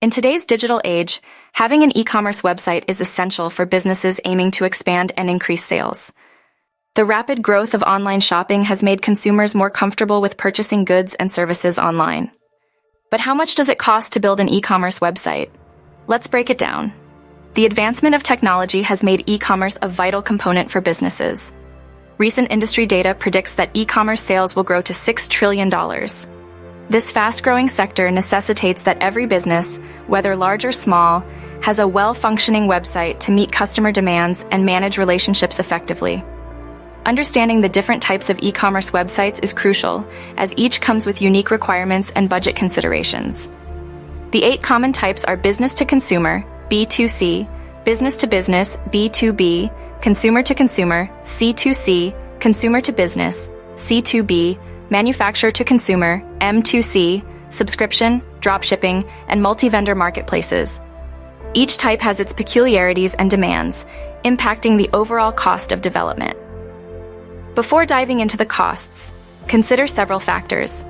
In today's digital age, having an e-commerce website is essential for businesses aiming to expand and increase sales. The rapid growth of online shopping has made consumers more comfortable with purchasing goods and services online. But how much does it cost to build an e-commerce website? Let's break it down. The advancement of technology has made e-commerce a vital component for businesses. Recent industry data predicts that e-commerce sales will grow to $6 trillion. This fast-growing sector necessitates that every business, whether large or small, has a well-functioning website to meet customer demands and manage relationships effectively. Understanding the different types of e-commerce websites is crucial, as each comes with unique requirements and budget considerations. The 8 common types are business-to-consumer, B2C, business-to-business, B2B, consumer-to-consumer, C2C, consumer-to-business, C2B, manufacturer-to-consumer, M2C, subscription, dropshipping, and multi-vendor marketplaces. Each type has its peculiarities and demands, impacting the overall cost of development. Before diving into the costs, consider several factors.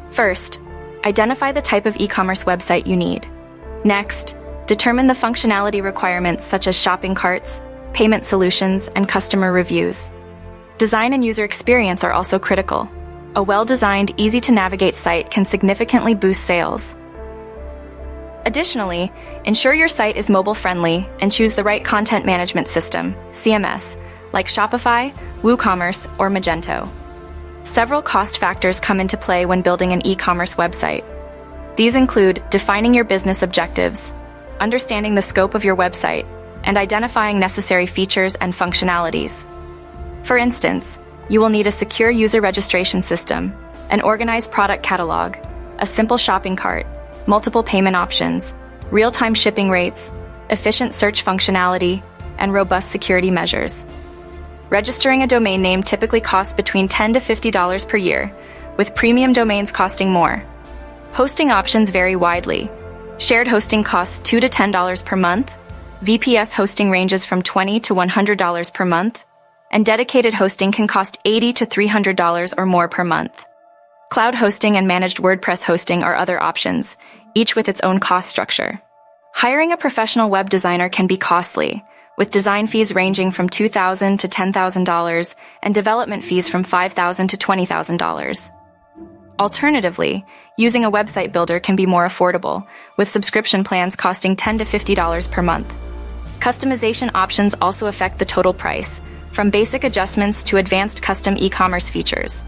First, identify the type of e-commerce website you need. Next, determine the functionality requirements such as shopping carts, payment solutions, and customer reviews. Design and user experience are also critical. A well-designed, easy-to-navigate site can significantly boost sales. Additionally, ensure your site is mobile-friendly and choose the right content management system, CMS, like Shopify, WooCommerce, or Magento. Several cost factors come into play when building an e-commerce website. These include defining your business objectives, understanding the scope of your website, and identifying necessary features and functionalities. For instance, you will need a secure user registration system, an organized product catalog, a simple shopping cart, multiple payment options, real-time shipping rates, efficient search functionality, and robust security measures. Registering a domain name typically costs between $10 to $50 per year, with premium domains costing more. Hosting options vary widely. Shared hosting costs $2 to $10 per month, VPS hosting ranges from $20 to $100 per month, and dedicated hosting can cost $80 to $300 or more per month. Cloud hosting and managed WordPress hosting are other options, each with its own cost structure. Hiring a professional web designer can be costly, with design fees ranging from $2,000 to $10,000 and development fees from $5,000 to $20,000. Alternatively, using a website builder can be more affordable, with subscription plans costing $10 to $50 per month. Customization options also affect the total price, from basic adjustments to advanced custom e-commerce features.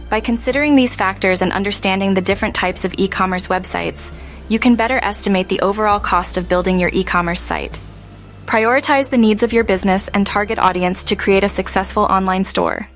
By considering these factors and understanding the different types of e-commerce websites, you can better estimate the overall cost of building your e-commerce site. Prioritize the needs of your business and target audience to create a successful online store.